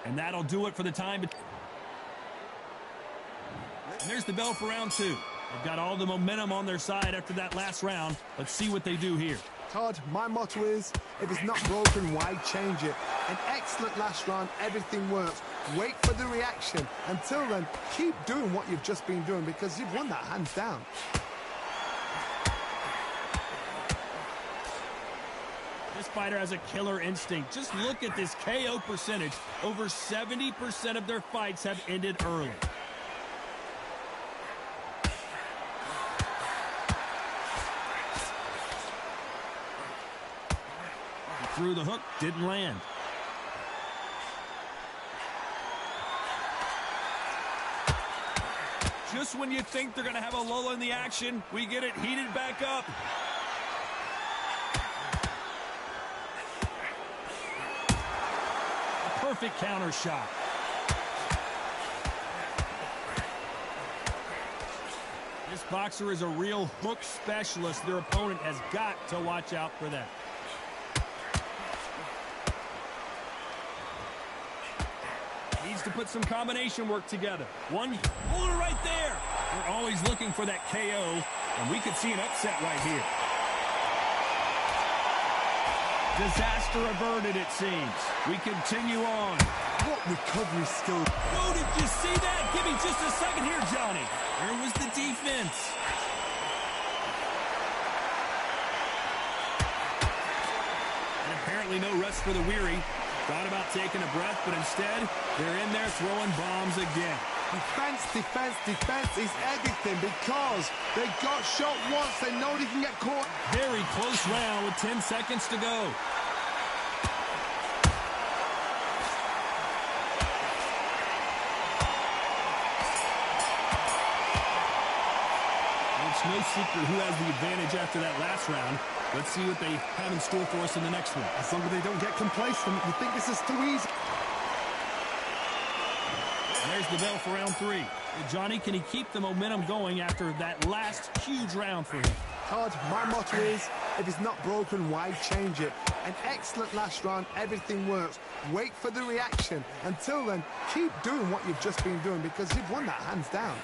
And that'll do it for the time. And there's the bell for round 2. They've got all the momentum on their side after that last round. Let's see what they do here. Todd, my motto is, if it's not broken, why change it? An excellent last round, everything works. Wait for the reaction. Until then, keep doing what you've just been doing because you've won that hands down. This fighter has a killer instinct. Just look at this KO percentage. Over 70% of their fights have ended early. He threw the hook, didn't land. Just when you think they're going to have a lull in the action, we get it heated back up. Perfect counter shot. This boxer is a real hook specialist. Their opponent has got to watch out for that. Needs to put some combination work together. One puller right there. They're always looking for that KO, and we could see an upset right here. Disaster averted, it seems. We continue on. What recovery skill. Oh, did you see that? Give me just a second here, Johnny. Where was the defense? And apparently no rest for the weary. Thought about taking a breath, but instead, they're in there throwing bombs again. Defense, defense, defense is everything because they got shot once. They know they can get caught. Very close round with 10 seconds to go. It's no secret who has the advantage after that last round. Let's see what they have in store for us in the next one. As long as they don't get complacent, you think this is too easy. And there's the bell for round 3. Johnny, can he keep the momentum going after that last huge round for him? Todd, my motto is, if it's not broken, why change it? An excellent last round, everything works. Wait for the reaction. Until then, keep doing what you've just been doing because you've won that hands down.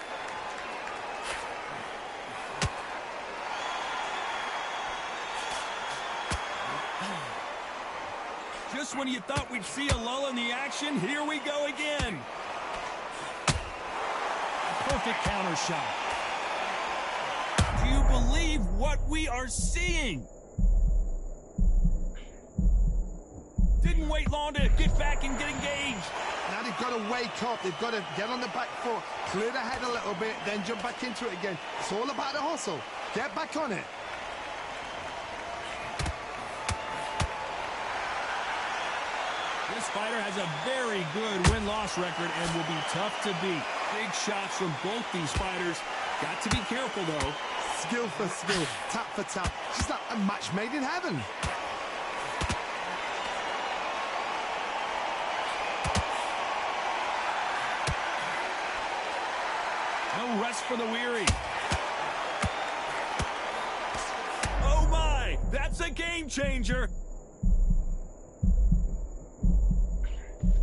Just when you thought we'd see a lull in the action, here we go again. Perfect counter shot. Do you believe what we are seeing? Didn't wait long to get back and get engaged. Now they've got to wake up. They've got to get on the back foot, clear the head a little bit, then jump back into it again. It's all about the hustle. Get back on it. This fighter has a very good win-loss record and will be tough to beat. Big shots from both these fighters. Got to be careful, though. Skill for skill, tap for tap. Just like a match made in heaven. No rest for the weary. Oh, my! That's a game changer!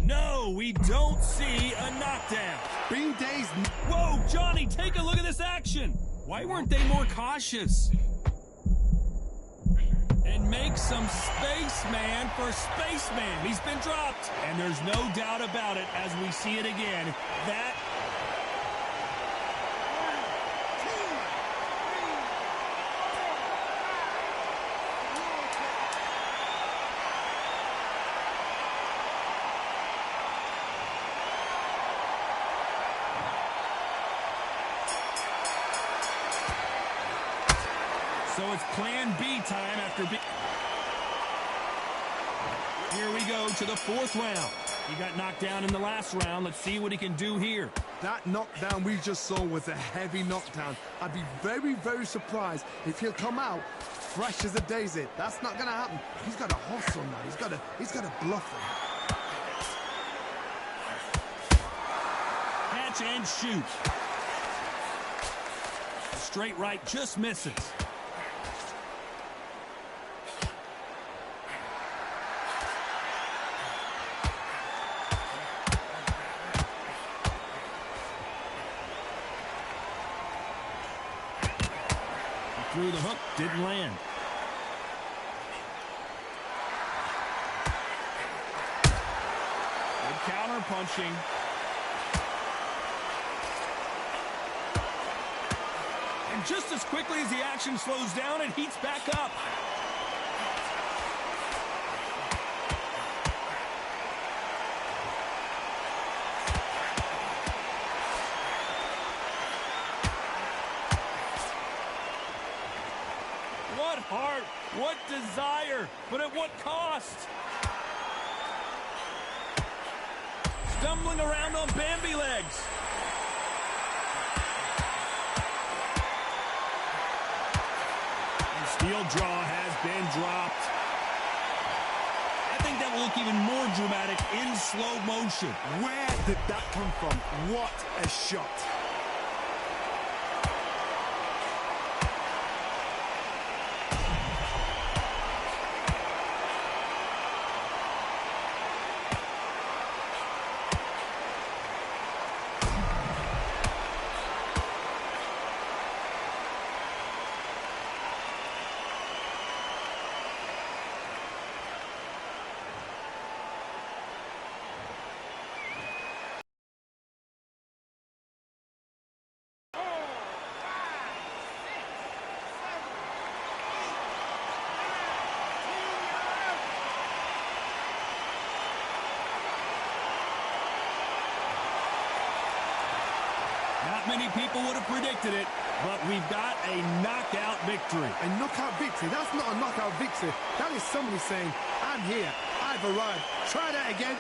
No, we don't see a knockdown. Bean Days. Whoa, Johnny, take a look at this action. Why weren't they more cautious? And make some spaceman for spaceman. He's been dropped. And there's no doubt about it as we see it again. That So it's plan B time after B. Here we go to the 4th round. He got knocked down in the last round. Let's see what he can do here. That knockdown we just saw was a heavy knockdown. I'd be very, very surprised if he'll come out fresh as a daisy. That's not going to happen. He's got to hustle now. He's got to bluff him. Catch and shoot. Straight right just misses. through the hook, didn't land. Good counter punching. And just as quickly as the action slows down, it heats back up. What heart, what desire, but at what cost? Stumbling around on Bambi legs. And steel jaw has been dropped. I think that will look even more dramatic in slow motion. Where did that come from? What a shot. Many people would have predicted it, but we've got a knockout victory. A knockout victory? That's not a knockout victory. That is somebody saying, I'm here, I've arrived. Try that again.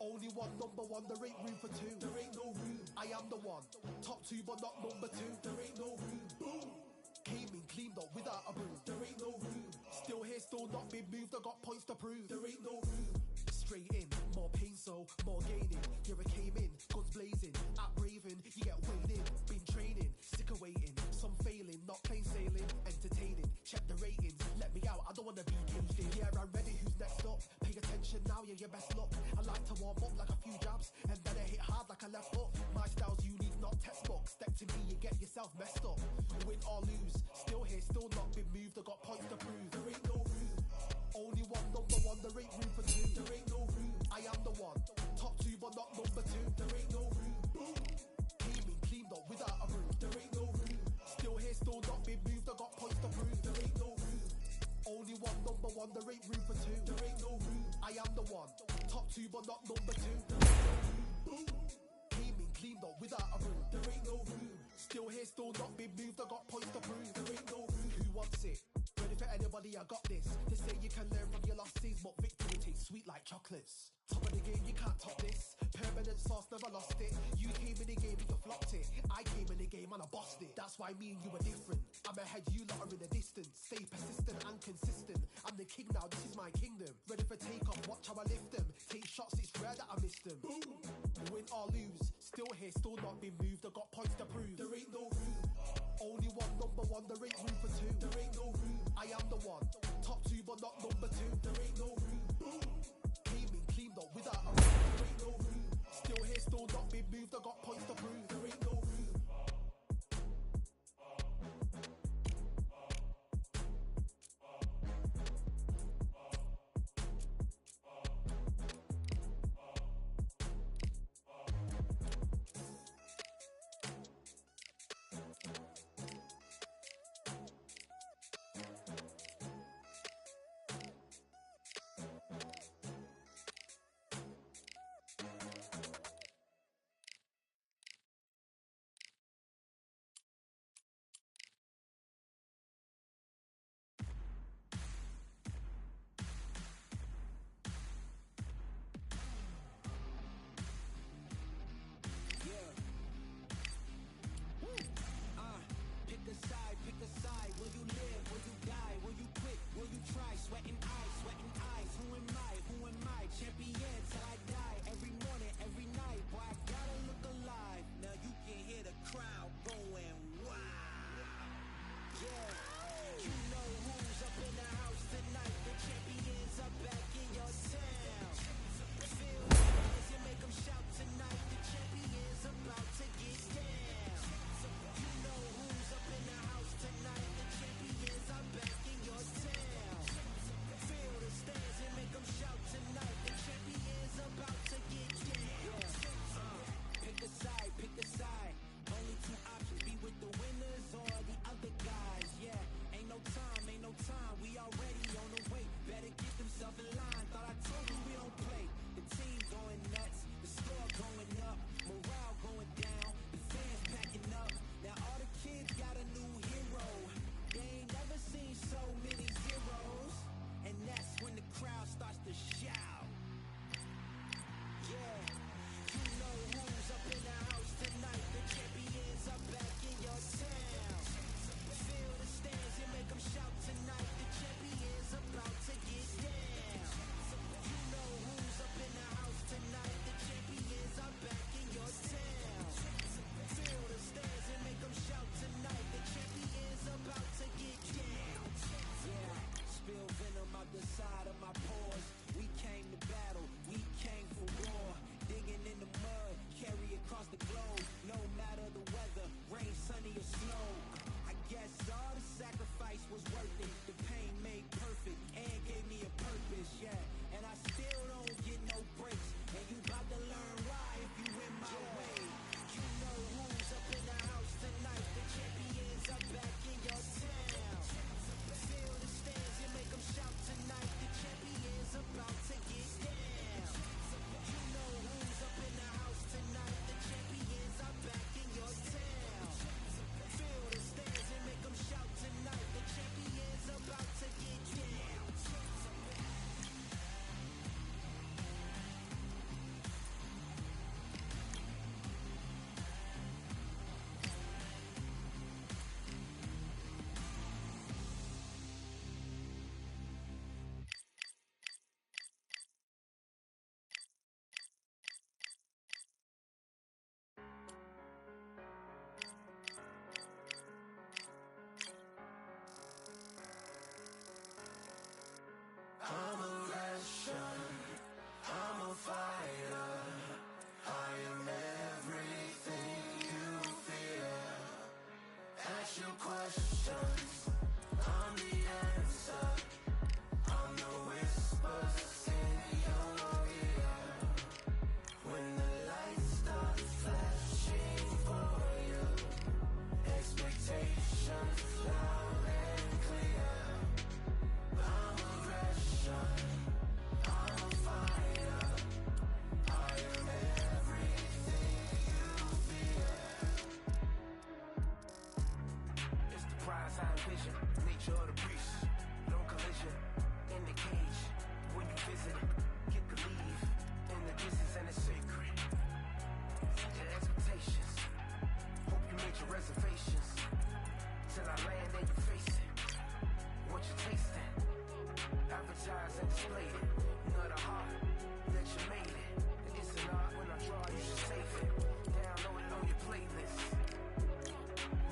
Only one, number one, there ain't room for two. There ain't no room, I am the one. Top two, but not number two. There ain't no room, boom. Came in, cleaned up without a broom. There ain't no room. Still here, still not been moved, I got points to prove. There ain't no room. Straight in, more pain, so more gaining. Here I came in, guns blazing, at Raven, you get weighed in. Been training, sick of waiting, some failing, not plain sailing, entertaining. Check the ratings, let me out, I don't wanna be caged in. Yeah, I'm ready, who's next up? Pay attention now, yeah, your best luck. I like to warm up like a few jabs, and then I hit hard like a left hook. My style's unique, not textbook. Step to me, you get yourself messed up. Win or lose, still here, still not been moved, I got points to prove. There ain't no room. Only one, number one, there ain't room for two. There ain't no room. I but not number two. There ain't no room. Boom. Came in clean up without a broom. There ain't no room. Still here, still not been moved. I got points to prove. There ain't no room. Only one, number one. There ain't room for two. There ain't no room. I am the one. Top two, but not number two. There ain't no room. Boom. Came in cleaned up without a broom. There ain't no room. Still here, still not been moved. I got points to prove. There ain't no room. Who wants it? Ready for anybody? I got this. They say you can learn from your losses, but victory tastes sweet like chocolates. Top of the game, you can't top this. Permanent sauce, never lost it. You came in the game and you flopped it. I came in the game and I bossed it. That's why me and you are different. I'm ahead, you lot are in the distance. Stay persistent and consistent. I'm the king now, this is my kingdom. Ready for take off, watch how I lift them. Take shots, it's rare that I miss them. Boom. Win or lose, still here, still not been moved. I got points to prove. There ain't no room. Only one, number one, there ain't room for two. There ain't no room. I am the one. Top two, but not number two. There ain't no room. Boom. Came in cleaned up without a room. There ain't no room. Still here, still not been moved. I got points to prove. There ain't no dramatize and display it. You know the heart that you made it. It's an art when I draw, you should save it. Download it on your playlist.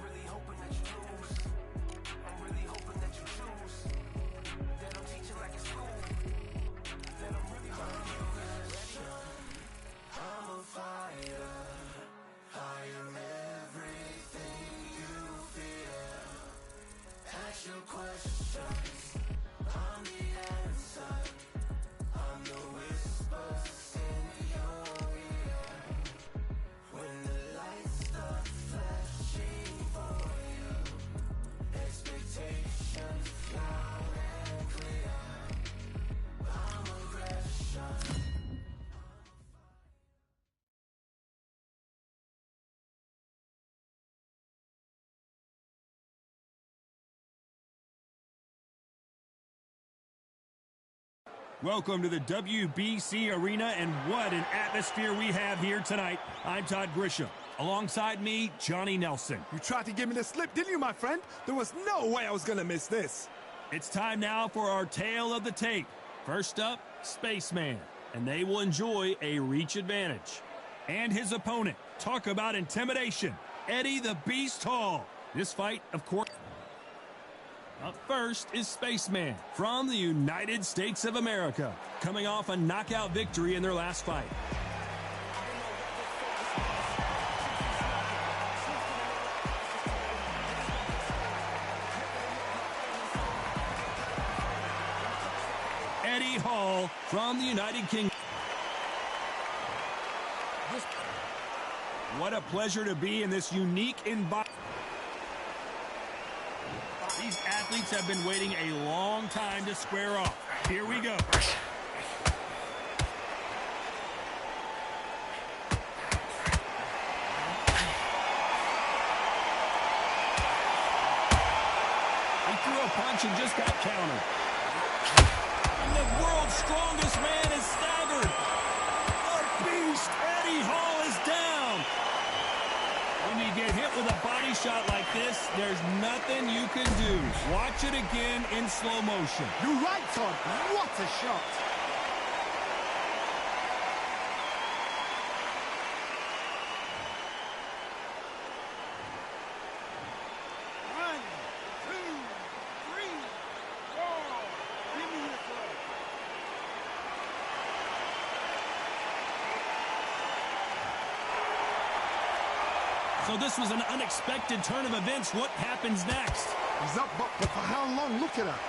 Really hoping that you lose. I'm really hoping that you choose. That I'm teaching like it's school. That I'm really hoping you ready. I'm a fighter. Fire everything you feel. Ask your questions. I'm the answer. I'm the whispers in your ear. When the lights start flashing for you, expectations loud and clear. I'm aggression. Welcome to the WBC Arena, and what an atmosphere we have here tonight. I'm Todd Grisham. Alongside me, Johnny Nelson. You tried to give me the slip, didn't you, my friend? There was no way I was going to miss this. It's time now for our tale of the tape. First up, Spaceman, and they will enjoy a reach advantage. And his opponent, talk about intimidation, Eddie the Beast Hall. This fight, of course... Up first is Spaceman from the United States of America, coming off a knockout victory in their last fight. Eddie Hall from the United Kingdom. What a pleasure to be in this unique environment. These athletes have been waiting a long time to square off. Here we go. He threw a punch and just got countered. And the world's strongest man is staggered. The beast, Eddie Hall, is down. When you get hit with a body shot like this, there's nothing you can do. Watch it again in slow motion. You're right, Todd. What a shot. One, two, three, four. Give me your throw. So this was an unexpected turn of events. What happens next? He's up, but for how long? Look at her.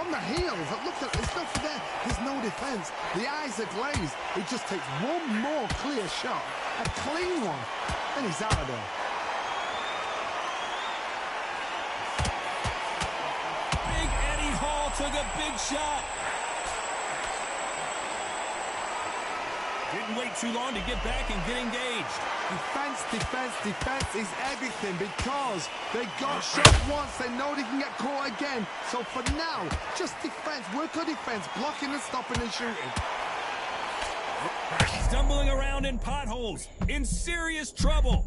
On the heels. Look at it. It's not there. There's no defense. The eyes are glazed. It just takes one more clear shot. A clean one. And he's out of there. Big Eddie Hall took a big shot. Didn't wait too long to get back and get engaged. Defense, defense, defense is everything because they got shot once. They know they can get caught again. So for now, just defense. Work on defense. Blocking and stopping and shooting. Stumbling around in potholes. In serious trouble.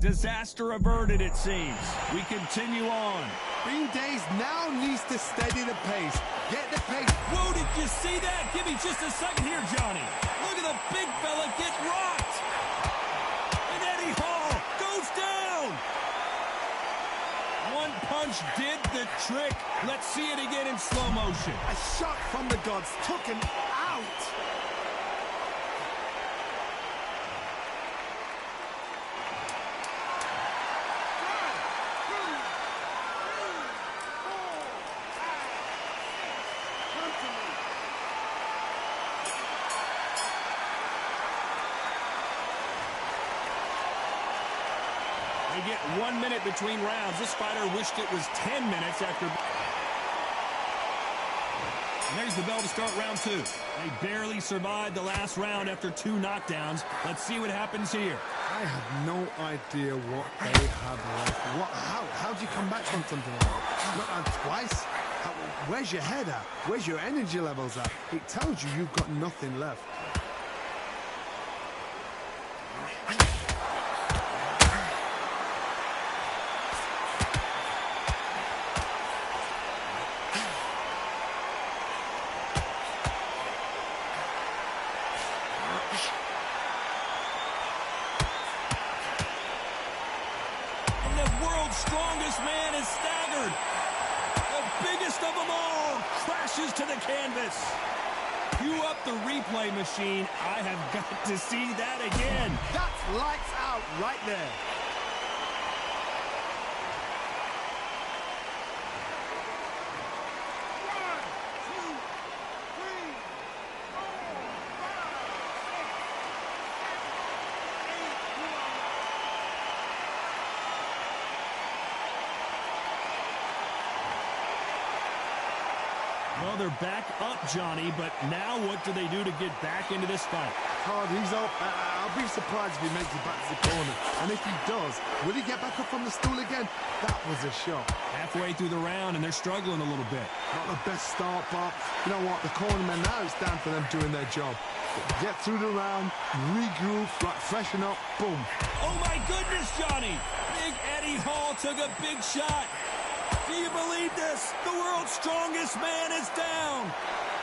Disaster averted, it seems. We continue on. Bean Days now needs to steady the pace. Get the pace. Whoa, did you see that? Give me just a second here, Johnny. Look at the big fella get rocked. And Eddie Hall goes down. One punch did the trick. Let's see it again in slow motion. A shot from the gods took him out. They get 1 minute between rounds. This fighter wished it was 10 minutes after. And there's the bell to start round two. They barely survived the last round after 2 knockdowns. Let's see what happens here. I have no idea what they have left. How do you come back from something like that? Not out twice? Where's your head at? Where's your energy levels at? It tells you you've got nothing left. world's strongest man is staggered. The biggest of them all crashes to the canvas. Cue up the replay machine. I have got to see that again. That's lights out right there. Well, they're back up, Johnny, but now what do they do to get back into this fight? Hard, he's up. I'll be surprised if he makes it back to the corner. And if he does, will he get back up from the stool again? That was a shot. Halfway through the round, and they're struggling a little bit. Not the best start, but you know what? The cornermen, now it's down to them doing their job. Get through the round, regroup, freshen up, boom. Oh, my goodness, Johnny! Big Eddie Hall took a big shot. Do you believe this? The world's strongest man is down.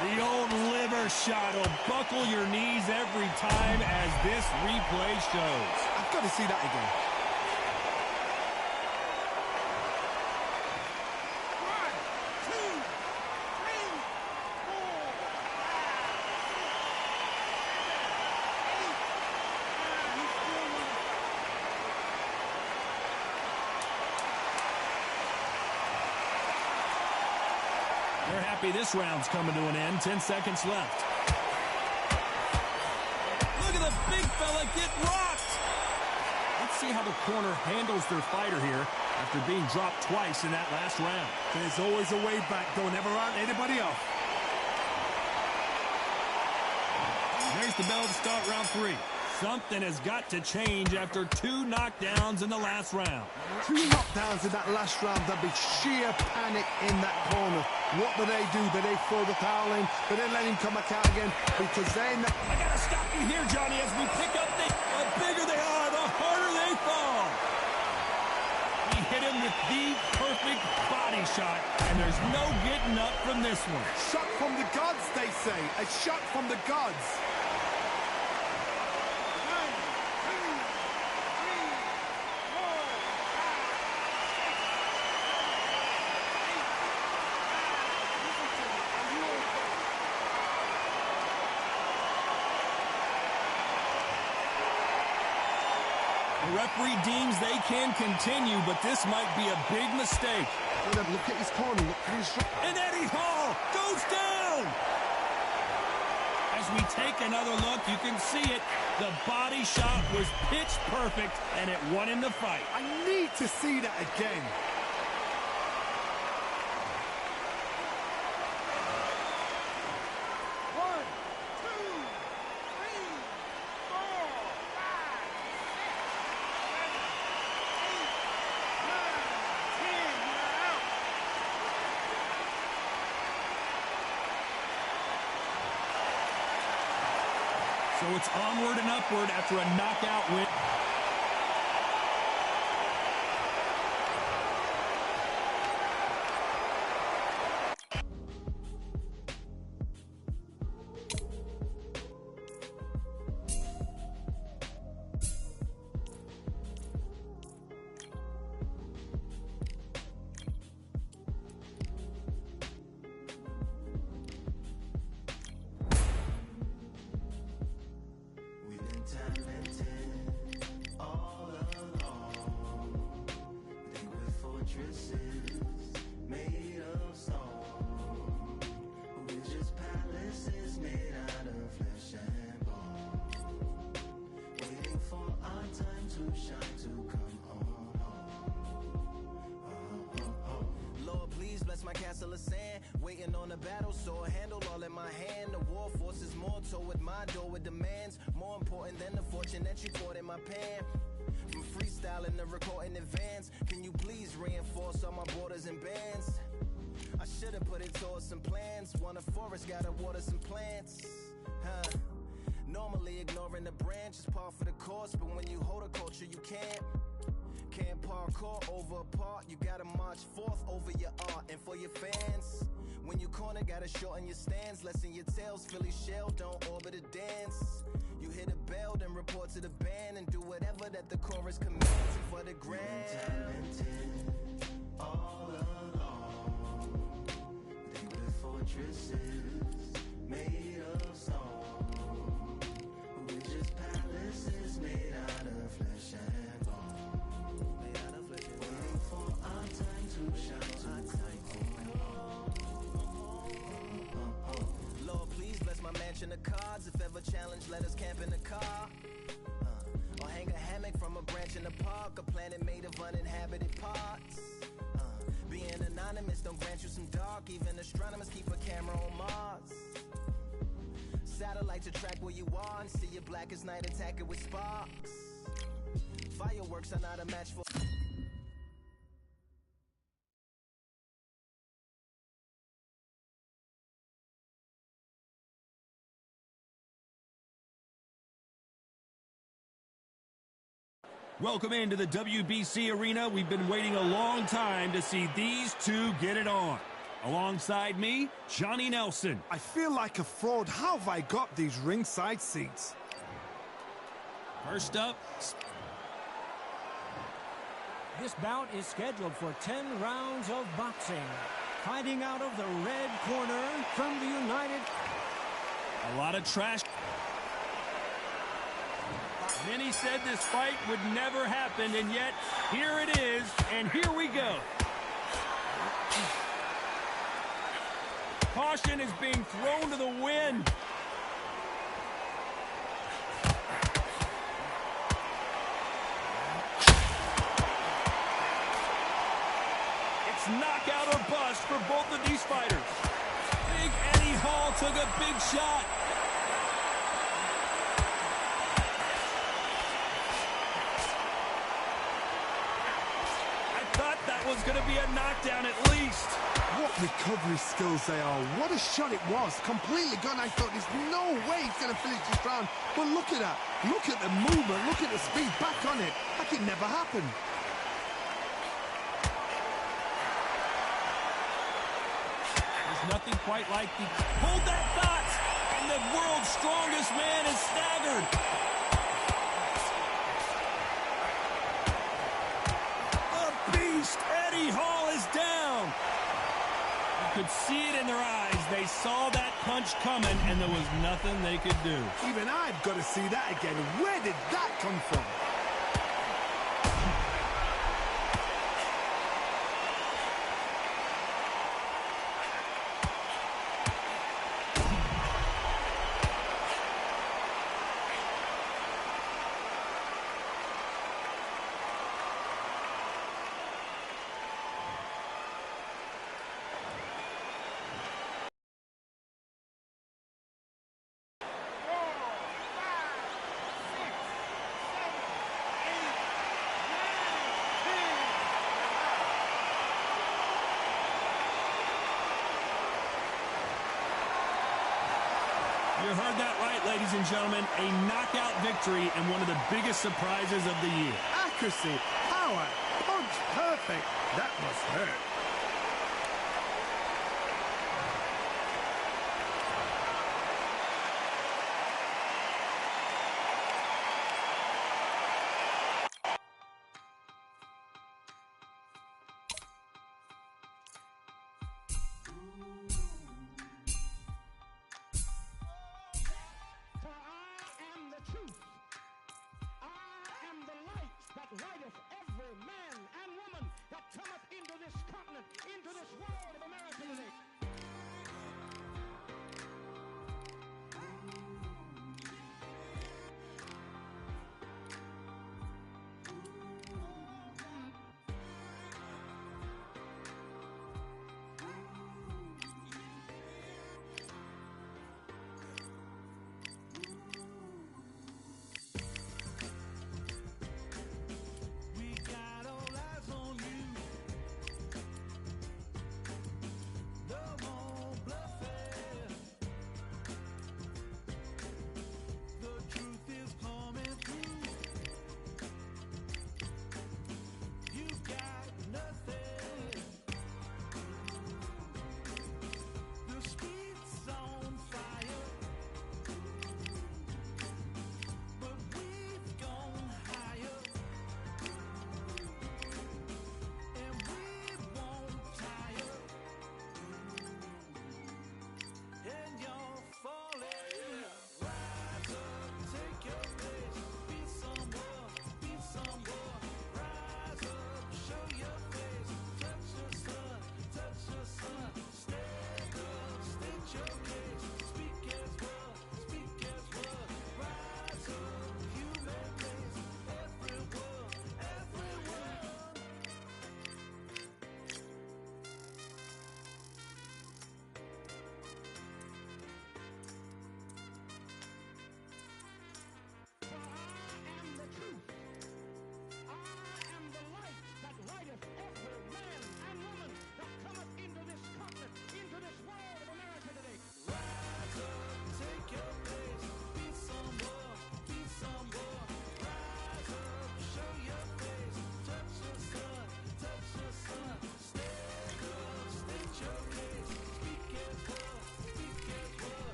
The old liver shot will buckle your knees every time, as this replay shows. I've got to see that again. They're happy this round's coming to an end. 10 seconds left. Look at the big fella get rocked. Let's see how the corner handles their fighter here after being dropped twice in that last round. There's always a way back. Don't ever round anybody off. There's the bell to start round 3. Something has got to change after 2 knockdowns in the last round. 2 knockdowns in that last round. There'll be sheer panic in that corner. What do? Do they throw the towel in? Do they let him come back out again? Because then... I got to stop you here, Johnny, as we pick up the bigger they are, the harder they fall. He hit him with the perfect body shot, and there's no getting up from this one. Shot from the gods, they say. A shot from the gods. The referee deems they can continue, but this might be a big mistake. Look at his corner. Look at his... And Eddie Hall goes down! As we take another look, you can see it. The body shot was pitch perfect, and it won him the fight. I need to see that again. So it's onward and upward after a knockout win. My castle of sand, waiting on a battle sword, handle all in my hand. The war force is more toward my door with demands, more important than the fortune that you poured in my pan. From freestyling to recording advance, can you please reinforce all my borders and bands? I should have put it towards some plans. Want a forest, gotta water some plants. Normally ignoring the branch is par for the course, but when you hold a culture you can't parkour over a part. You gotta march forth over your art. And for your fans, when you corner, gotta shorten your stance. Lessen your tails, Philly shell, don't orbit a dance. You hit a bell, then report to the band, and do whatever that the chorus commands. And for the grand planet made of uninhabited parts. Being anonymous don't grant you some dark. Even astronomers keep a camera on Mars. Satellite to track where you are and see your blackest night, attack it with sparks. Fireworks are not a match for... Welcome into the WBC arena. We've been waiting a long time to see these two get it on. Alongside me, Johnny Nelson. I feel like a fraud. How have I got these ringside seats? First up, this bout is scheduled for 10 rounds of boxing. Fighting out of the red corner from the United... a lot of trash. Many said this fight would never happen, and yet here it is, and here we go. Caution is being thrown to the wind. It's knockout or bust for both of these fighters. Big Eddie Hall took a big shot. Was going to be a knockdown at least. What recovery skills they are. What a shot it was. Completely gone. I thought there's no way he's going to finish this round. But look at that. Look at the movement. Look at the speed. Back on it. Like it never happened. There's nothing quite like the... Hold that thought! And the world's strongest man is staggered. Eddie Hall is down. You could see it in their eyes. They saw that punch coming, and there was nothing they could do. Even I've got to see that again. Where did that come from? You heard that right, ladies and gentlemen. A knockout victory and one of the biggest surprises of the year. Accuracy, power, punch, perfect. That must hurt. Lighteth every man and woman that cometh into this company.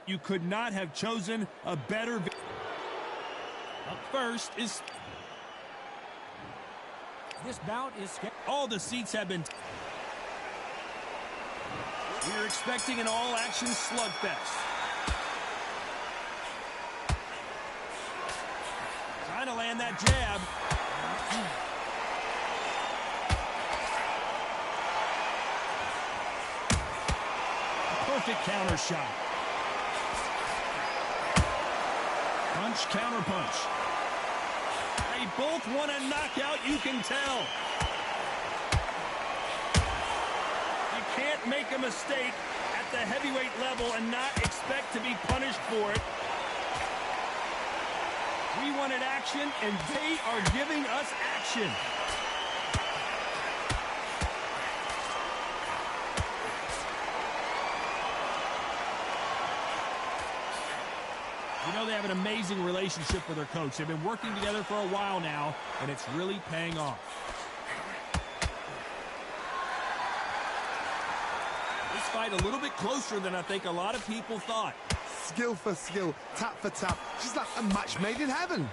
You could not have chosen a better. Up first is. This bout is. All the seats have been. We're expecting an all-action slugfest. Trying to land that jab. Perfect counter shot. Punch, counter punch. They both want a knockout, you can tell. You can't make a mistake at the heavyweight level and not expect to be punished for it. We wanted action, and they are giving us action. You know, they have an amazing relationship with their coach. They've been working together for a while now, and it's really paying off. This fight a little bit closer than I think a lot of people thought. Skill for skill, tap for tap. Just like a match made in heaven.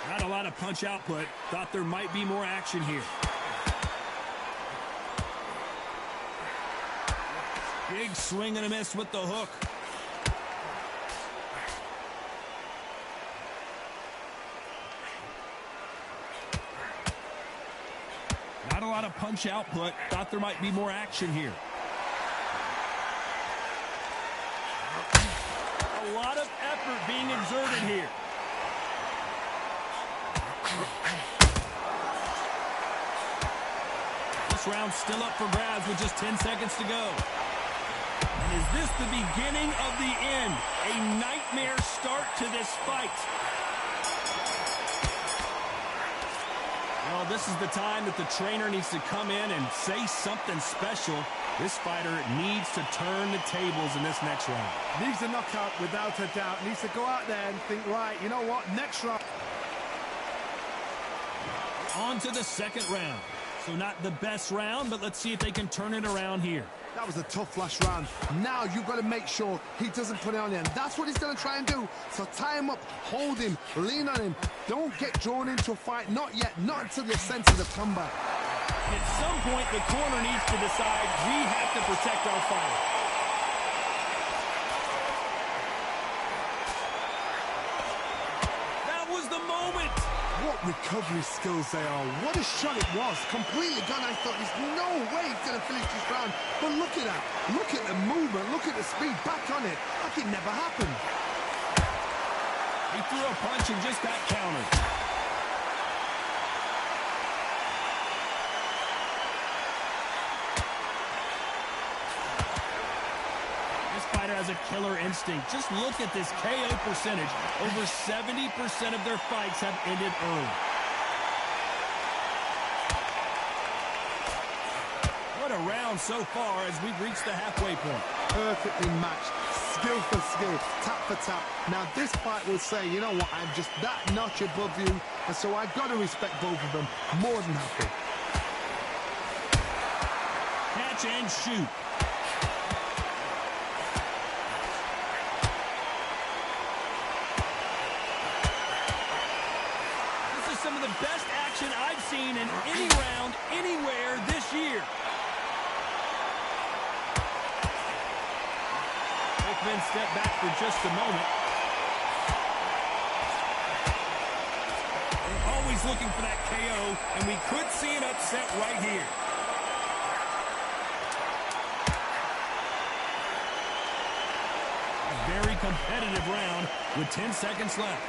Not a lot of punch output. Thought there might be more action here. Big swing and a miss with the hook. Not a lot of punch output. Thought there might be more action here. A lot of effort being exerted here. This round's still up for grabs with just 10 seconds to go. And is this the beginning of the end? A nightmare start to this fight. Well, this is the time that the trainer needs to come in and say something special. This fighter needs to turn the tables in this next round. Needs a knockout without a doubt. Needs to go out there and think, right, you know what, next round. On to the second round. So not the best round, but let's see if they can turn it around here. That was a tough last round. Now you've got to make sure he doesn't put it on you. And that's what he's going to try and do. So tie him up, hold him, lean on him. Don't get drawn into a fight. Not yet. Not until you're sense of comeback. At some point, the corner needs to decide we have to protect our fighter. That was the moment. What recovery skills they are. What a shot it was. Completely gone. I thought there's no way he's going to finish this round. But look at that. Look at the movement. Look at the speed. Back on it. Like it never happened. He threw a punch and just got countered. This fighter has a killer instinct. Just look at this KO percentage. Over 70% of their fights have ended early. What a round so far as we've reached the halfway point. Perfectly matched. Skill for skill. Tap for tap. Now this fight will say, you know what, I'm just that notch above you. And so I've got to respect both of them. More than happy. Catch and shoot. Some of the best action I've seen in any round, anywhere this year. Both men step back for just a moment. They're always looking for that KO, and we could see an upset right here. A very competitive round with 10 seconds left.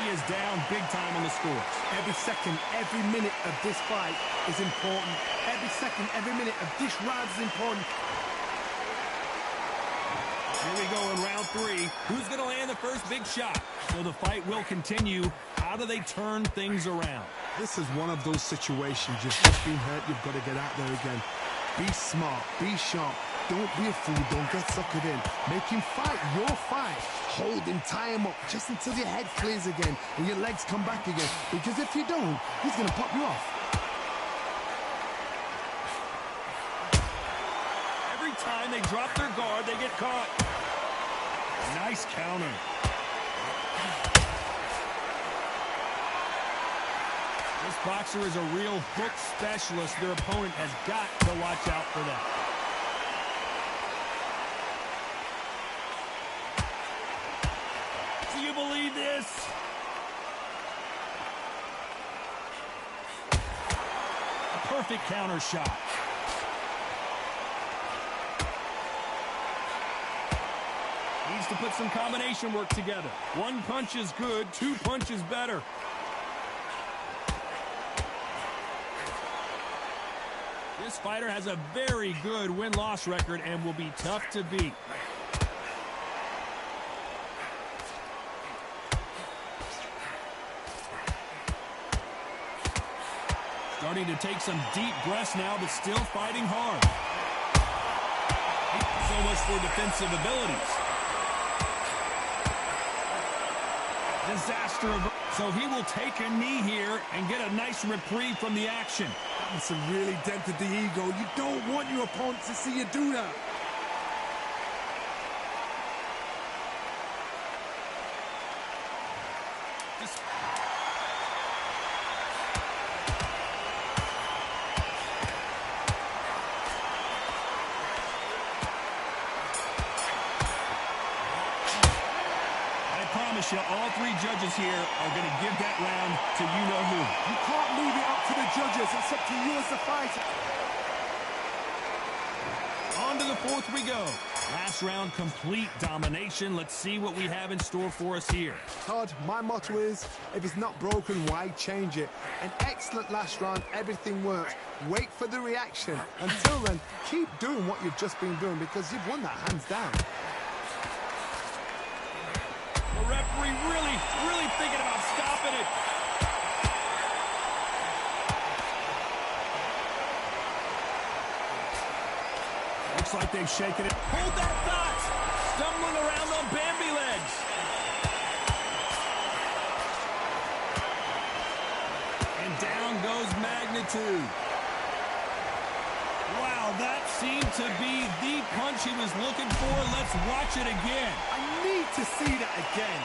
He is down big time on the scores. Every second, every minute of this fight is important. Every second, every minute of this round is important. Here we go in round 3. Who's going to land the first big shot. So the fight will continue. How do they turn things around? This is one of those situations. You've just been hurt. You've got to get out there again. Be smart. Be sharp. Don't be a fool. Don't get suckered in. Make him fight your fight. Hold him, tie him up just until your head clears again and your legs come back again. Because if you don't, he's going to pop you off. Every time they drop their guard, they get caught. Nice counter. This boxer is a real hook specialist. Their opponent has got to watch out for that. Do you believe this? A perfect counter shot. Needs to put some combination work together. One punch is good, two punches better. This fighter has a very good win-loss record and will be tough to beat. Starting to take some deep breaths now, but still fighting hard. So much for defensive abilities. Disaster. So he will take a knee here and get a nice reprieve from the action. It's a really dented the ego. You don't want your opponent to see you do that. All three judges here are going to give that round to you-know-who. You can't leave it up to the judges. It's up to you as the fighter. On to the fourth we go. Last round, complete domination. Let's see what we have in store for us here. Todd, my motto is, if it's not broken, why change it? An excellent last round. Everything works. Wait for the reaction. Until then, keep doing what you've just been doing because you've won that hands down. The referee really thinking about stopping it. Looks like they've shaken it. Hold that thought. Stumbling around on Bambi legs. And down goes Magnitude. Wow, that seemed to be the punch he was looking for. Let's watch it again. I need to see that again.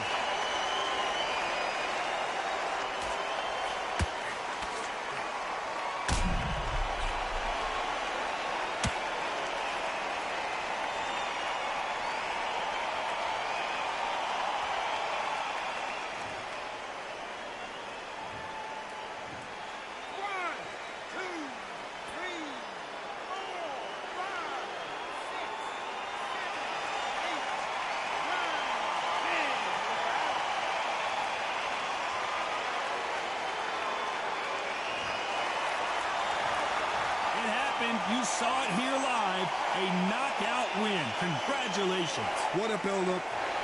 You saw it here live, a knockout win. Congratulations. What a build-up.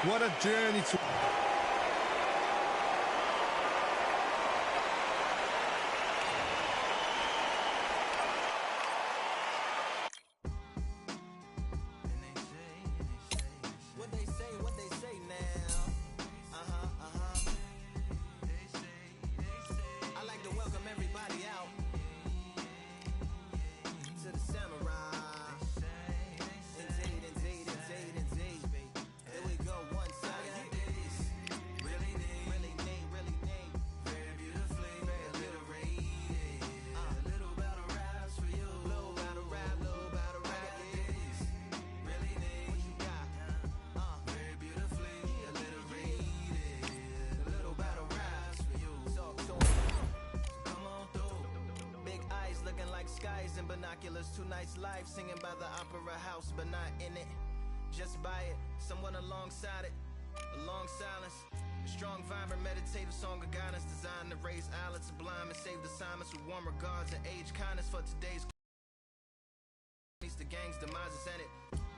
What a journey to... and binoculars, two nights live singing by the opera house, but not in it. Just by it, someone alongside it, a long silence. A strong, vibrant, meditative song of guidance designed to raise eyelids sublime and save the silence with warm regards and age kindness for today's. The gang's demise is in it.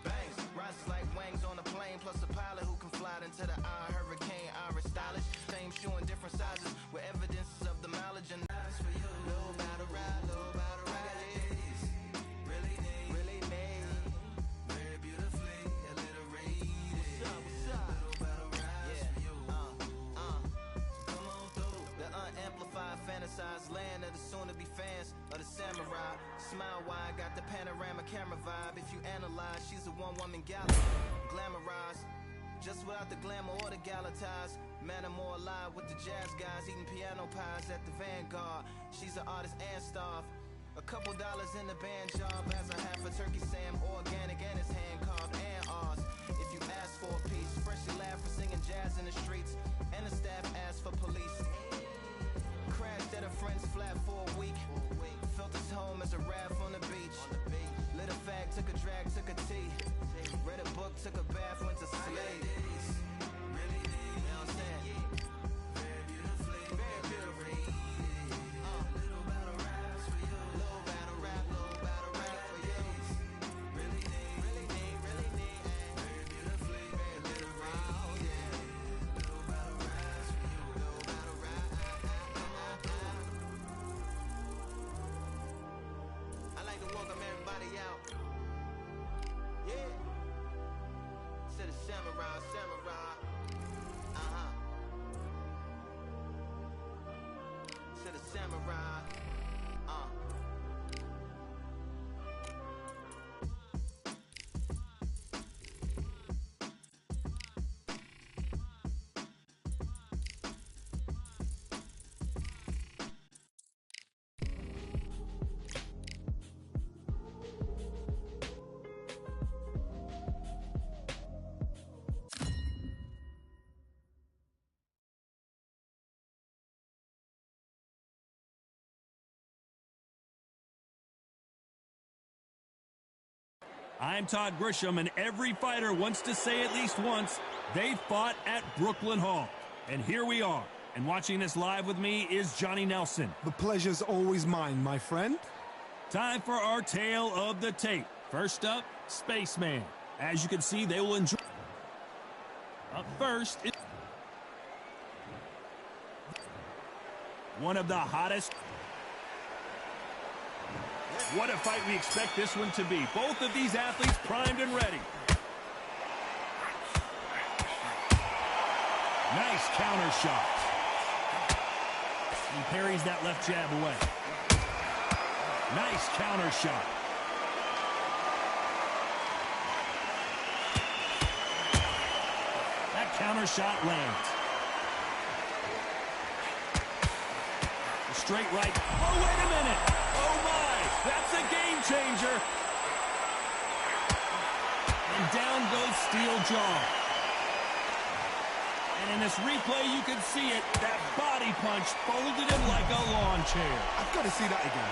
Bangs rises like wings on a plane, plus a pilot who can fly into the eye hurricane. smile wide, got the panorama camera vibe. If you analyze, she's a one-woman gala, glamorized, just without the glamour or the gala ties. Man, I'm more alive with the jazz guys, eating piano pies at the Vanguard. She's an artist and staff. A couple dollars in the band job, as a half a turkey Sam, organic and it's hand carved and ours. If you ask for a piece, freshly laugh for singing jazz in the streets, and the staff asked for police. Crashed at a friend's flat for a week. Felt his home as a raft on the beach. Lit a fag, took a drag, took a tea. Read a book, took a bath, went to sleep. Really deep, you know what I'm saying? Very beautifully, very beautifully. Little battle raps for you. Little battle rap for you. Really deep, really deep, really deep. Very beautifully, very beautifully. Yeah. Little battle raps for you. Little battle rap. I like to welcome everybody out. Yeah. To the samurai. To the samurai. I'm Todd Grisham, and every fighter wants to say at least once they fought at Brooklyn Hall. And here we are. And watching this live with me is Johnny Nelson. The pleasure's always mine, my friend. Time for our tale of the tape. First up, Spaceman. As you can see, they will enjoy. Up first is one of the hottest. What a fight we expect this one to be. Both of these athletes primed and ready. Nice counter shot. He parries that left jab away. Nice counter shot. That counter shot lands. A straight right. Oh, wait a minute. Oh, my. That's a game changer. And down goes steel jaw. And in this replay, you can see it. That body punch folded him like a lawn chair. I've got to see that again.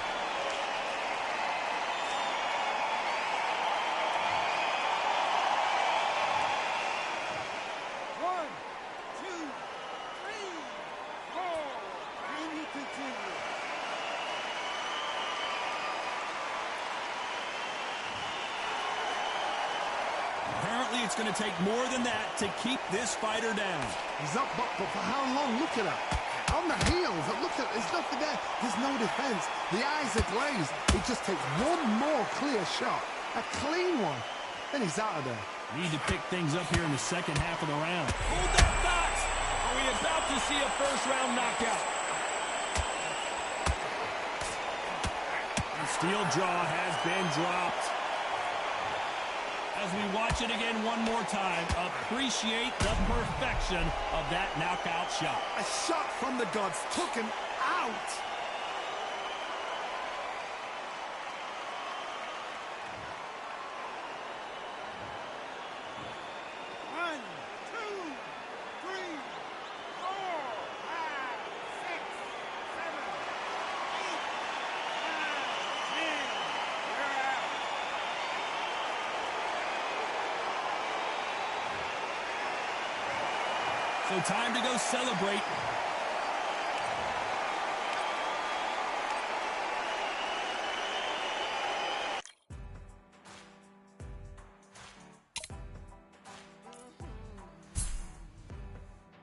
One, two, three, four. And you continue. Apparently, it's going to take more than that to keep this fighter down. He's up, but for how long? Look at that. On the heels, look at, there's nothing there. There's no defense. The eyes are glazed. He just takes one more clear shot. A clean one. Then he's out of there. Need to pick things up here in the second half of the round. Hold that thought! Are we about to see a first-round knockout? The steel jaw has been dropped. As we watch it again one more time, appreciate the perfection of that knockout shot. A shot from the gods took him out. One, two, three, four, five, six, seven, 8, 9, 10. You're out. So time to go celebrate.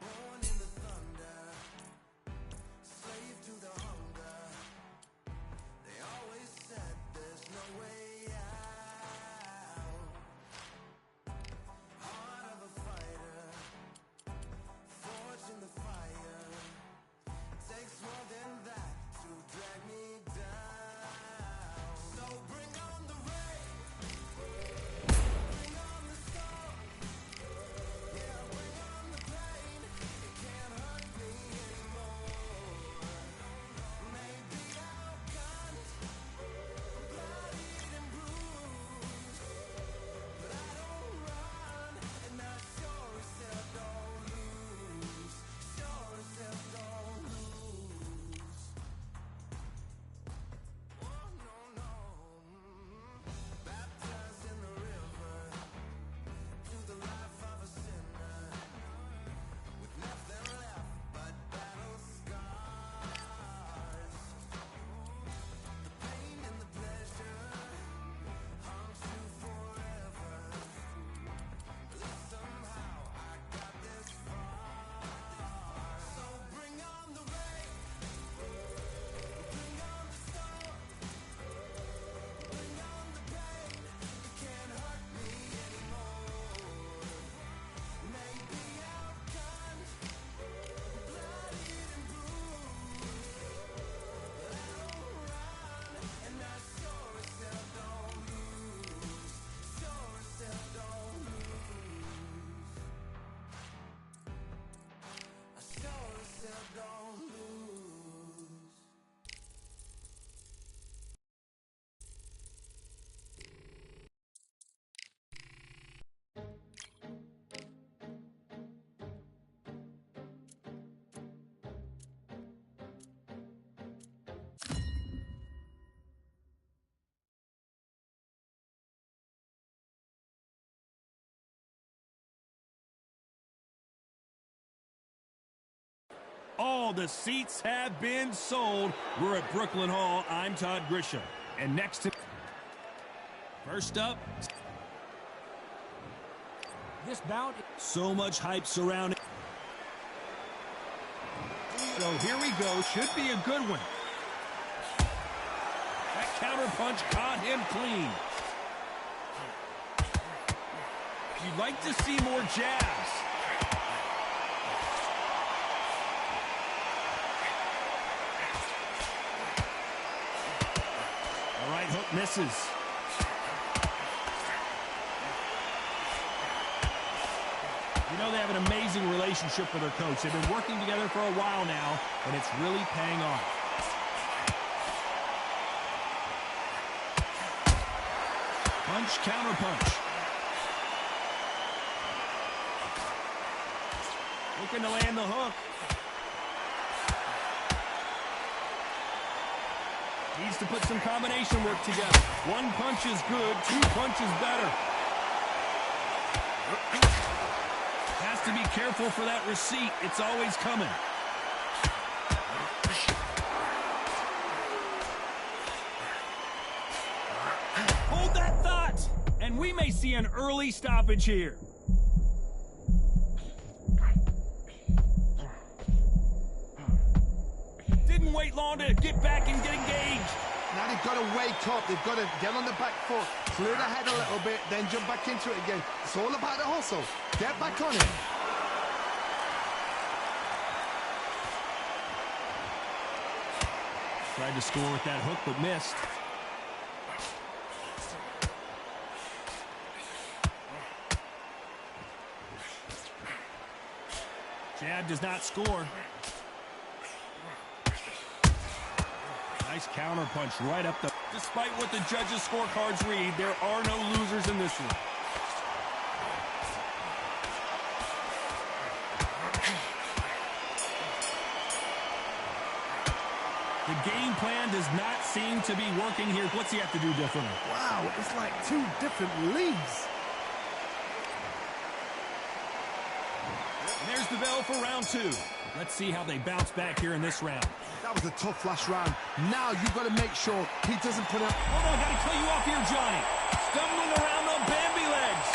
Born in the thunder, slave to the hunger. They always said there's no way out. Heart of a fighter, forged in the fire. All the seats have been sold. We're at Brooklyn Hall. I'm Todd Grisham. And next to... First up... This bout... So much hype surrounding... So here we go. Should be a good one. That counter punch caught him clean. You'd like to see more jabs. The right hook misses. You know they have an amazing relationship with their coach. They've been working together for a while now, and it's really paying off. Punch, counter punch. Looking to land the hook. Needs to put some combination work together. One punch is good, two punches better. Has to be careful for that receipt. It's always coming. Hold that thought. And we may see an early stoppage here. Didn't wait long to get back and get engaged. Now they've got to wake up. They've got to get on the back foot, clear the head a little bit, then jump back into it again. It's all about the hustle. Get back on it. Tried to score with that hook, but missed. Jab does not score. Nice counter punch right up the... Despite what the judges' scorecards read, there are no losers in this one. The game plan does not seem to be working here. What's he have to do differently? Wow, it's like two different leagues. And there's the bell for round two. Let's see how they bounce back here in this round. That was a tough last round. Now you've got to make sure he doesn't put up... Hold on, got to cut you off here, Johnny. Stumbling around on Bambi legs.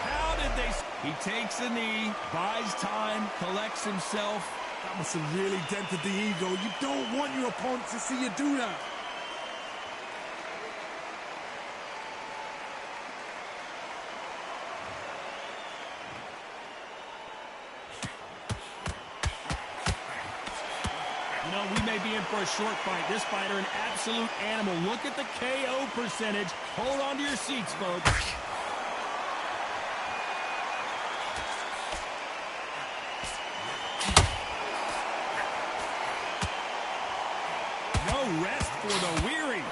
How did they... He takes a knee, buys time, collects himself. That must have really dented the ego. You don't want your opponent to see you do that. You know, we may be in for a short fight. This fighter, an absolute animal. Look at the KO percentage. Hold on to your seats, folks. No rest for the weary.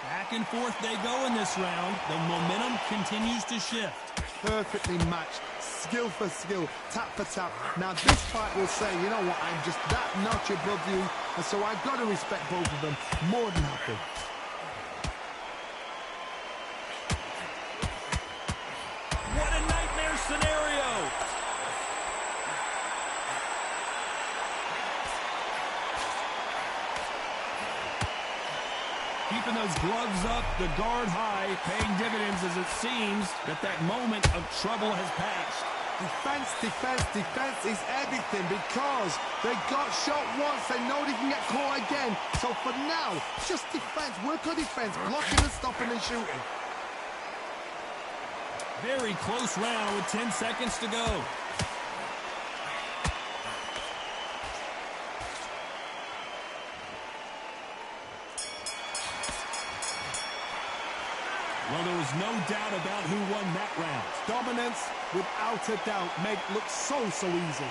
Back and forth they go in this round. The momentum continues to shift. Perfectly matched. Skill for skill, tap for tap. Now this fight will say, you know what, I'm just that notch above you, and so I've got to respect both of them more than happy. What a nightmare scenario! Keeping those gloves up, the guard high, paying dividends as it seems that moment of trouble has passed. Defense, defense, defense is everything because they got shot once. They know they can get caught again. So for now, just defense. Work on defense. Blocking and stopping and shooting. Very close round with 10 seconds to go. Well, there was no doubt about who won that round. Dominance, without a doubt, make look so easy.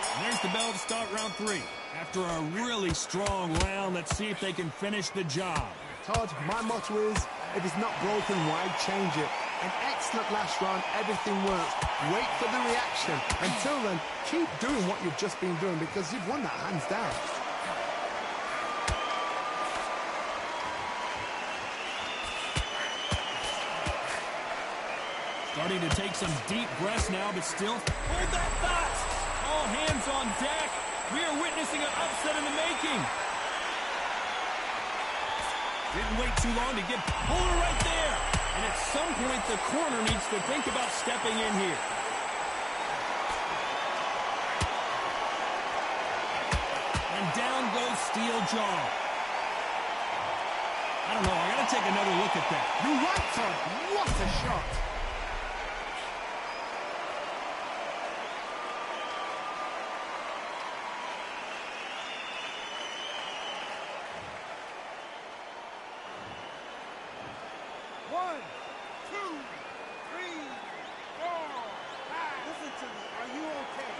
And there's the bell to start round three. After a really strong round, let's see if they can finish the job. Todd, my motto is, if it's not broken, why change it? An excellent last round, everything works. Wait for the reaction. Until then, keep doing what you've just been doing because you've won that hands down. Starting to take some deep breaths now, but still hold that thought. All hands on deck. We are witnessing an upset in the making. Didn't wait too long to get pulled right there. And at some point, the corner needs to think about stepping in here. And down goes Steel Jaw. I don't know. I got to take another look at that. You're right, Tom. What a shot. One, two, three, four, five. Listen to me. Are you okay?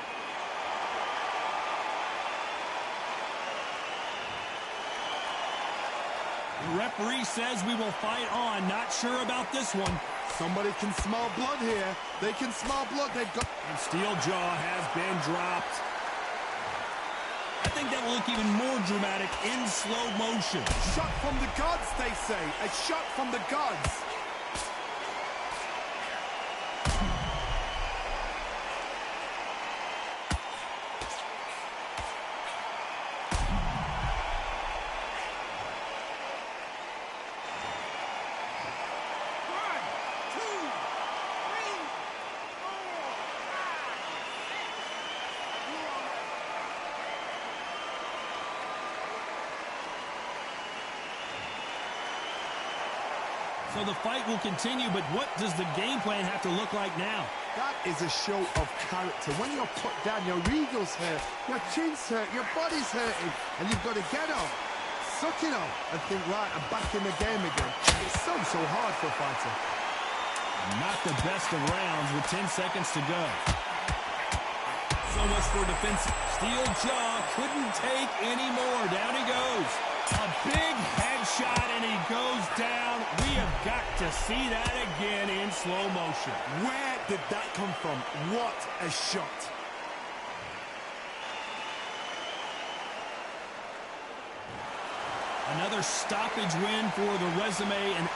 The referee says we will fight on. Not sure about this one. Somebody can smell blood here. They can smell blood. They've got... And Steel Jaw has been dropped. I think that will look even more dramatic in slow motion. Shot from the gods, they say. A shot from the gods. One, two, three, four, five, six. You all right? So the fight will continue, but what does the game plan have to look like now? That is a show of character. When you're put down, your eagle's hurt, your chin's hurt, your body's hurting, and you've got to get up, suck it up, and think, right, I'm back in the game again. It's so hard for a fighter. Not the best of rounds with 10 seconds to go. So much for defense. Steel Jaw couldn't take any more. Down he goes. A big headshot, and he goes down. We have got to see that again in slow motion. Where did that come from? What a shot. Another stoppage win for the resume, and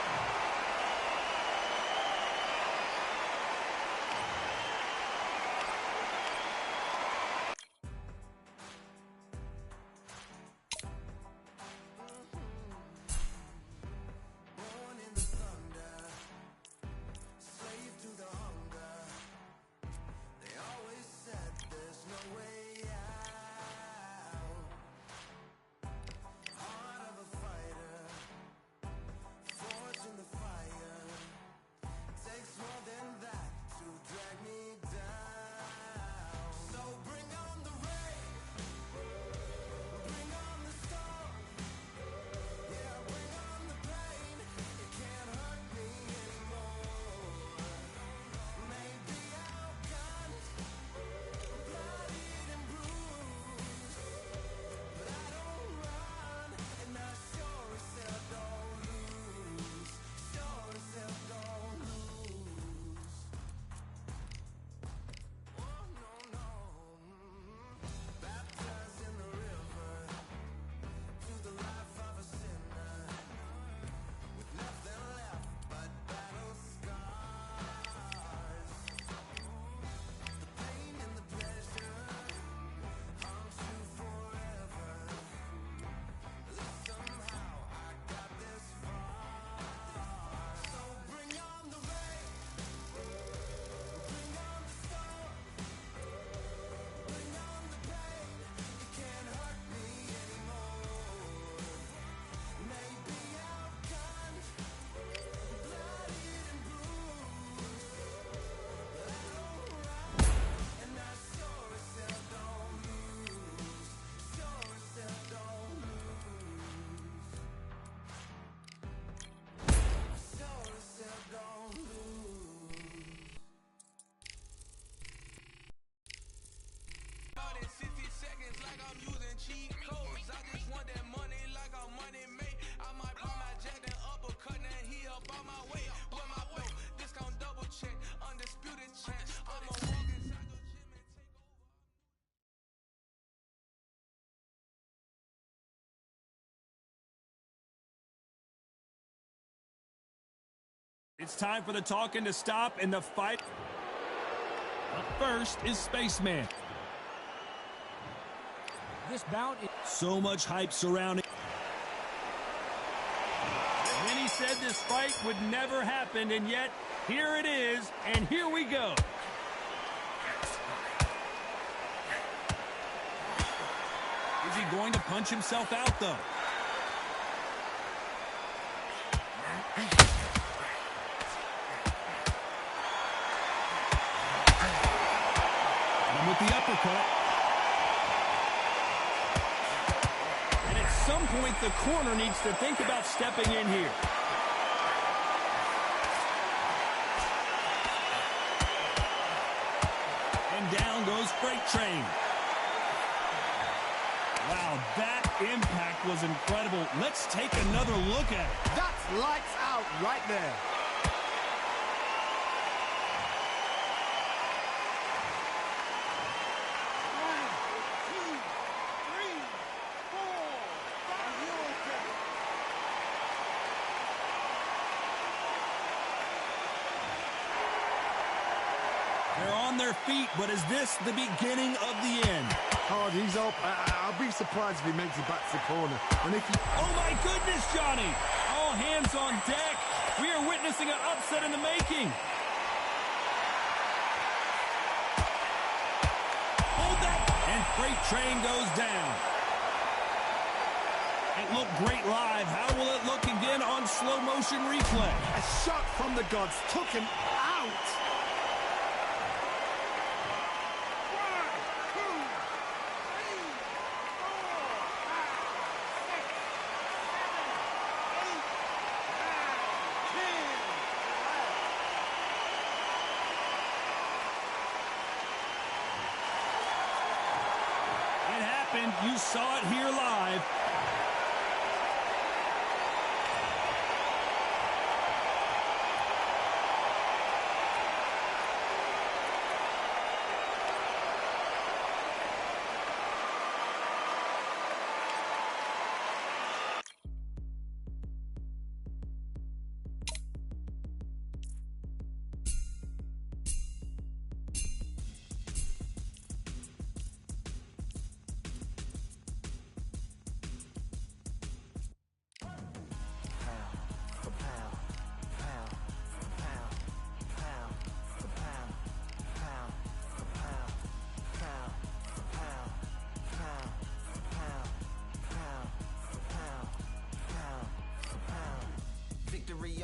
It's time for the talking to stop and the fight. Up first is Spaceman. This bout is So much hype surrounding. Many said this fight would never happen, and yet here it is, and here we go. Is he going to punch himself out, though? And with the uppercut. And at some point, the corner needs to think about stepping in here. And down goes Freight Train. Wow, that impact was incredible. Let's take another look at it. That's lights out right there. One, two, three, four. Are you okay? They're on their feet, but is this the beginning of the end? Oh, he's up. I'll be surprised if he makes it back to the corner. And if he... Oh, my goodness, Johnny. All hands on deck. We are witnessing an upset in the making. Hold that. And Freight Train goes down. It looked great live. How will it look again on slow motion replay? A shot from the gods took him out. You saw it here live.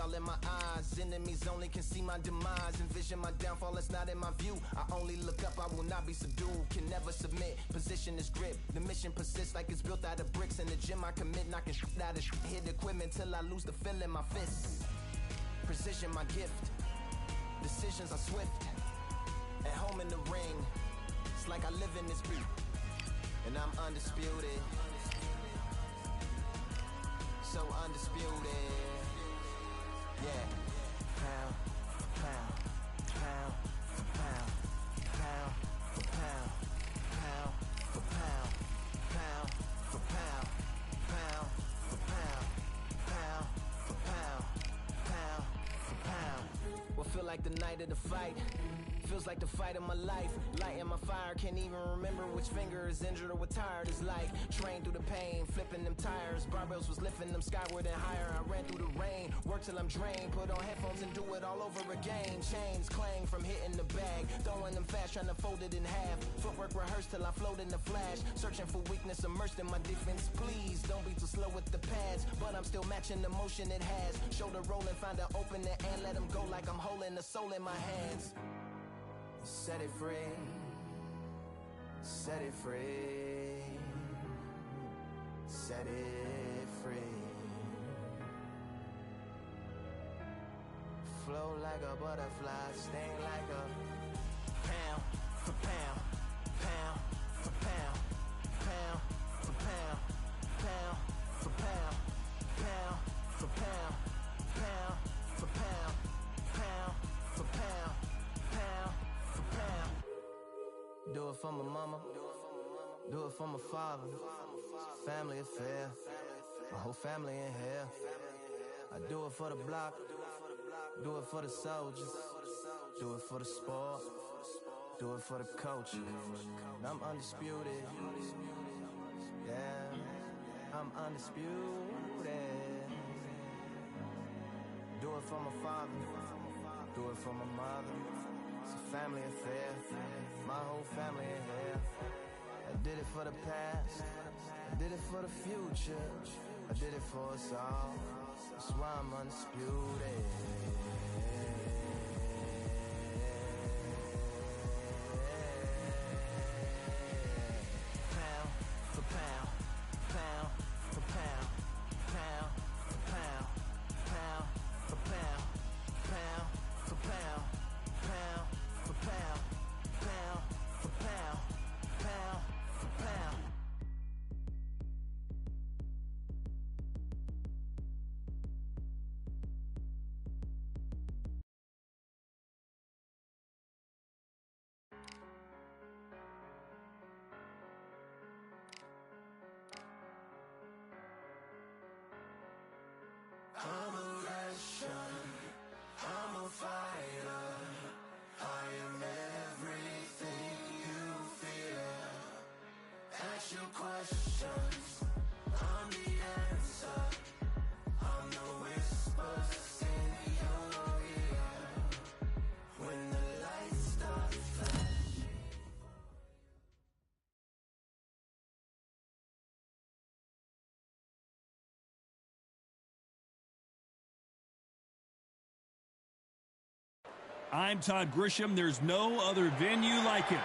All in my eyes, enemies only can see my demise. Envision my downfall, it's not in my view. I only look up, I will not be subdued. Can never submit, position is grip. The mission persists like it's built out of bricks. In the gym I commit, knocking shit out of hit equipment till I lose the feel in my fists. Precision my gift, decisions are swift. At home in the ring, it's like I live in this beat. And I'm undisputed, so undisputed. Yeah. Pound for pound, pound for pound, pound for pound, pound for pound, pound for pound, pound for pound, pound for pound, pound for pound. What feel like the night of the fight? Feels like the fight of my life. Lighting my fire, can't even remember which finger is injured or what tired is like. Train through the pain, flipping them tires. Barbells was lifting them skyward and higher. I ran through the rain, work till I'm drained. Put on headphones and do it all over again. Chains clang from hitting the bag. Throwing them fast, trying to fold it in half. Footwork rehearsed till I float in the flash. Searching for weakness, immersed in my defense. Please, don't be too slow with the pads. But I'm still matching the motion it has. Shoulder rolling, find an opening and let them go like I'm holding the soul in my hands. Set it free, set it free, set it free. Flow like a butterfly, sting like a pound for pound, pound for pound, pound for pound, pound for pound, pound for pound, pound for pound, pound for pound, pound. Do it for my mama, do it for my father. Family affair, my whole family in here. I do it for the block, Do it for the soldiers. Do it for the sport. Do it for the culture. I'm undisputed. Yeah, I'm undisputed. Do it for my father. Do it for my mother. It's a family affair. My whole family in here. I did it for the past. I did it for the future. I did it for us all. That's why I'm undisputed. Pound for pound, pound for pound, pound for pound, pound for pound, pound for pound, pound for pound, pound for pound, pound for pound. I'm a Russian, I'm a fighter, I am everything you fear. Ask your questions, I'm the answer, I'm the whispers in your ear. When the lights start flashing. I'm Todd Grisham. There's no other venue like it.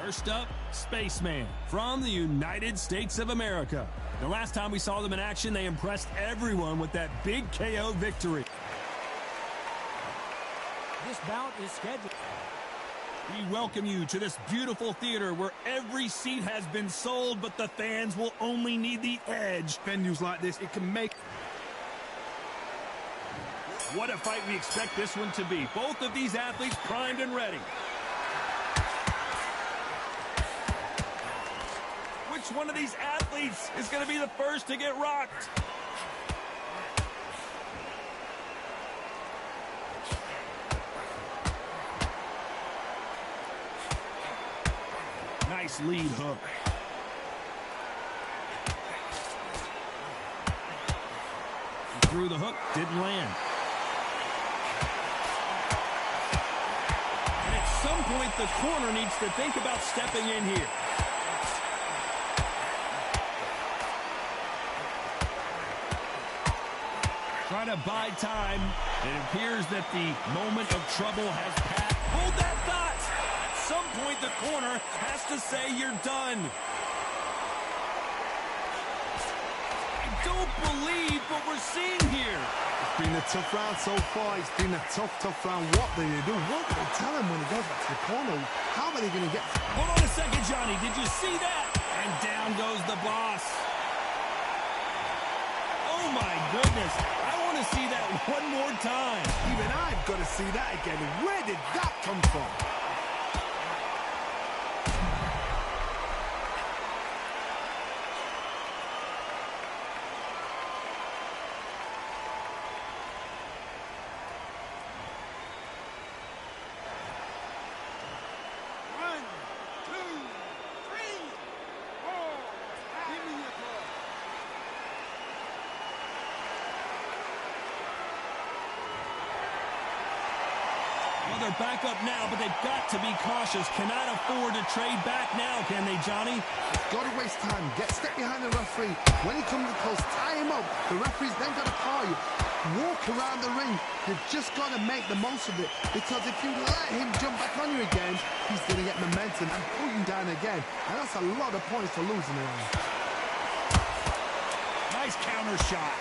First up, Spaceman from the United States of America. The last time we saw them in action, they impressed everyone with that big KO victory. This bout is scheduled. We welcome you to this beautiful theater where every seat has been sold, but the fans will only need the edge. Venues like this, it can make... What a fight we expect this one to be. Both of these athletes primed and ready. Which one of these athletes is going to be the first to get rocked? Nice lead hook. He threw the hook, didn't land. At some point, the corner needs to think about stepping in here. Trying to buy time. It appears that the moment of trouble has passed. Hold that thought. At some point, the corner has to say you're done. I don't believe what we're seeing here. It's been a tough round so far. It's been a tough round. What do they do? What do they tell him when he goes back to the corner? How are they going to get... Hold on a second, Johnny. Did you see that? And down goes the boss. Oh, my goodness. I want to see that one more time. Even I've got to see that again. Where did that come from? They're back up now, but they've got to be cautious. Cannot afford to trade back now, can they, Johnny? Got to waste time. Step behind the referee. When he comes close, tie him up. The referee's then got to call you. Walk around the ring. You've just got to make the most of it. Because if you let him jump back on you again, he's going to get momentum and pull you down again. And that's a lot of points for losing it. Nice counter shot.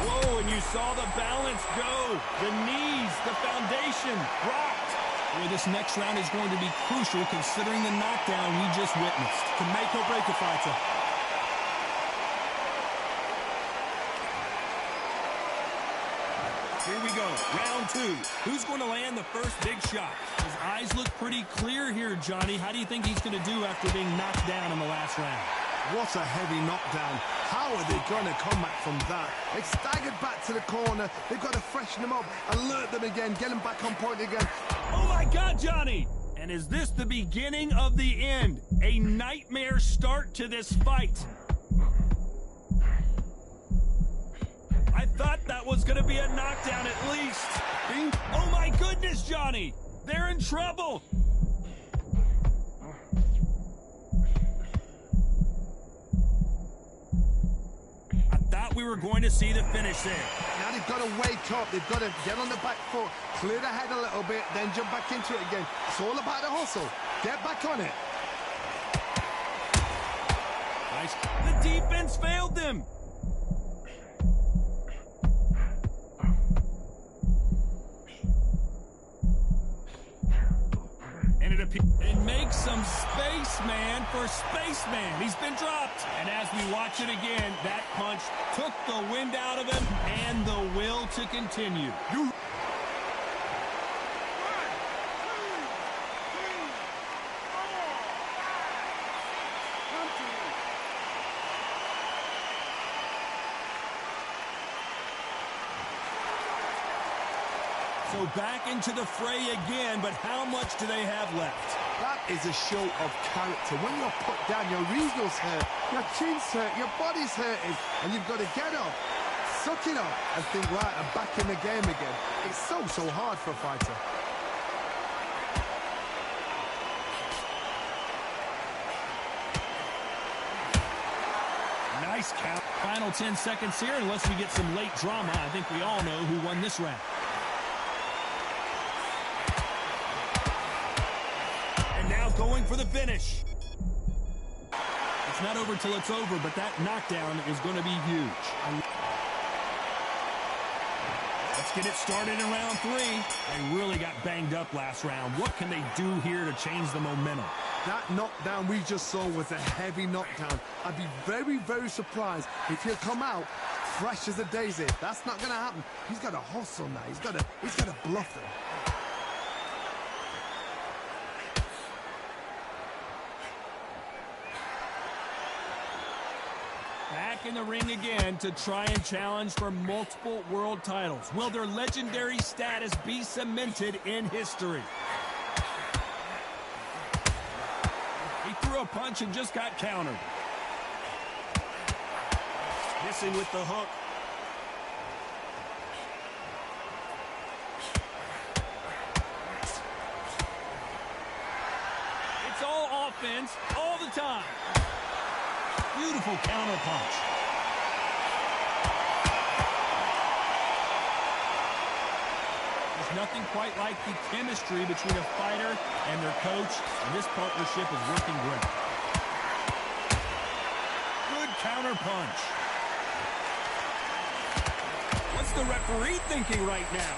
Whoa, and you saw the balance go. The knees, the foundation, rocked. Boy, this next round is going to be crucial considering the knockdown we just witnessed. Can make or break a fighter. Here we go, round round two. Who's going to land the first big shot? His eyes look pretty clear here, Johnny. How do you think he's going to do after being knocked down in the last round? What a heavy knockdown. How are they going to come back from that? They staggered back to the corner. They've got to freshen them up, alert them again, get them back on point again. Oh, my God, Johnny! And is this the beginning of the end? A nightmare start to this fight. I thought that was going to be a knockdown at least. Oh, my goodness, Johnny! They're in trouble! I thought we were going to see the finish there. Now they've got to wake up. They've got to get on the back foot, clear the head a little bit, then jump back into it again. It's all about the hustle. Get back on it. Nice. The defense failed them. And make some space, man, for Spaceman. He's been dropped. And as we watch it again, that punch took the wind out of him and the will to continue. So back into the fray again, but how much do they have left? That is a show of character. When you're put down, your regionals hurt, your chin's hurt, your body's hurting, and you've got to get up, suck it up, and think, right, I'm back in the game again. It's so hard for a fighter. Nice count. Final 10 seconds here, unless we get some late drama. I think we all know who won this round. Going for the finish. It's not over till it's over, but that knockdown is going to be huge. Let's get it started in round three. They really got banged up last round. What can they do here to change the momentum? That knockdown we just saw was a heavy knockdown. I'd be very, very surprised if he'll come out fresh as a daisy. That's not going to happen. He's got to hustle now. He's got to bluff them. Back in the ring again to try and challenge for multiple world titles. Will their legendary status be cemented in history? He threw a punch and just got countered. Missing with the hook. It's all offense all the time. Beautiful counter punch. There's nothing quite like the chemistry between a fighter and their coach, and this partnership is working great. Good counter punch. What's the referee thinking right now?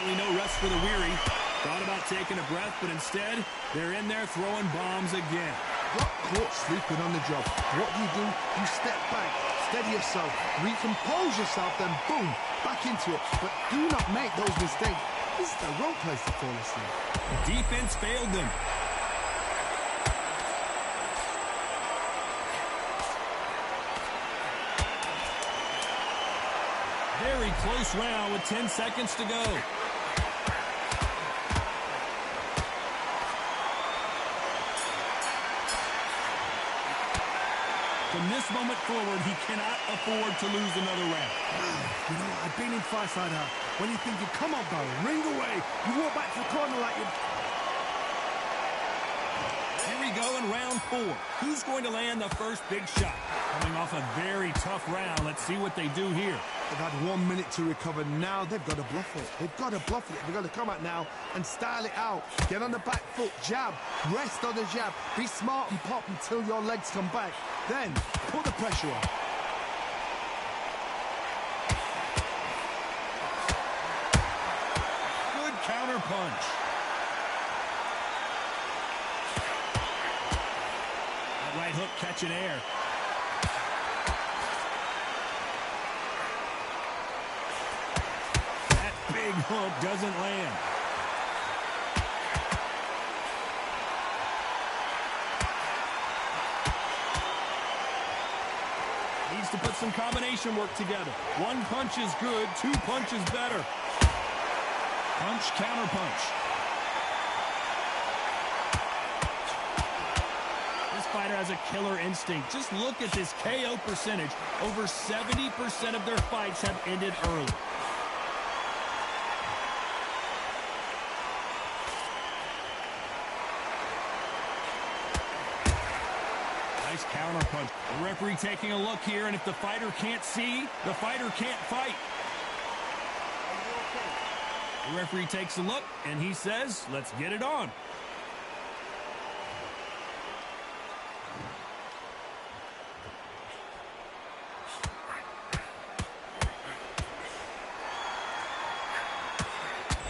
No rest for the weary. Thought about taking a breath, but instead, they're in there throwing bombs again. Got caught sleeping on the job. What do? You step back, steady yourself, recompose yourself, then boom, back into it. But do not make those mistakes. This is the wrong place to fall asleep. The defense failed them. Very close round with 10 seconds to go. From this moment forward, he cannot afford to lose another round. You know, I've been in fights like that. When you're thinking, come on, bro, ring away. You walk back to the corner like you... Here we go in round four. Who's going to land the first big shot? Coming off a very tough round. Let's see what they do here. They've had 1 minute to recover. Now they've got to bluff it. They've got to bluff it. They've got to come out now and style it out. Get on the back foot, jab, rest on the jab. Be smart and pop until your legs come back. Then put the pressure on. Good counter punch. That right right hook catching air. That big hook doesn't land. Needs to put some combination work together. One punch is good, two punches better. Punch, counter punch. This fighter has a killer instinct. Just look at this KO percentage. Over 70% of their fights have ended early. Nice counter punch. The referee taking a look here, and if the fighter can't see, the fighter can't fight. The referee takes a look, and he says, let's get it on.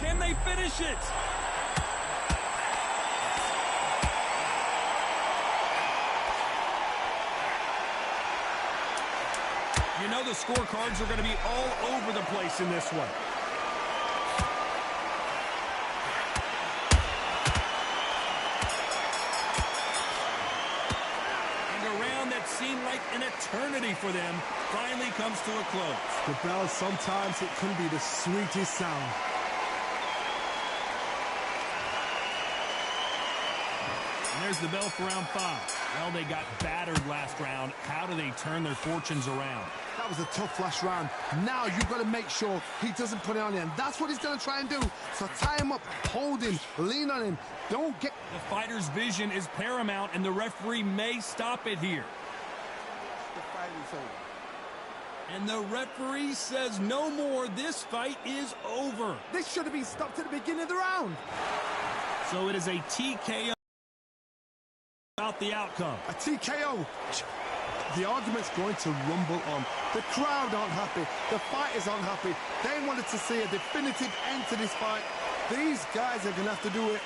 Can they finish it? You know the scorecards are going to be all over the place in this one. And a round that seemed like an eternity for them finally comes to a close. The bell, sometimes it can be the sweetest sound. And there's the bell for round 5. Well, they got battered last round. How do they turn their fortunes around? That was a tough last round. Now you've got to make sure he doesn't put it on him. That's what he's going to try and do. So tie him up, hold him, lean on him. Don't get... The fighter's vision is paramount, and the referee may stop it here. The fight is over. And the referee says no more. This fight is over. This should have been stopped at the beginning of the round. So it is a TKO. About the outcome. A TKO. The argument's going to rumble on. The crowd aren't happy. The fighters aren't happy. They wanted to see a definitive end to this fight. These guys are going to have to do it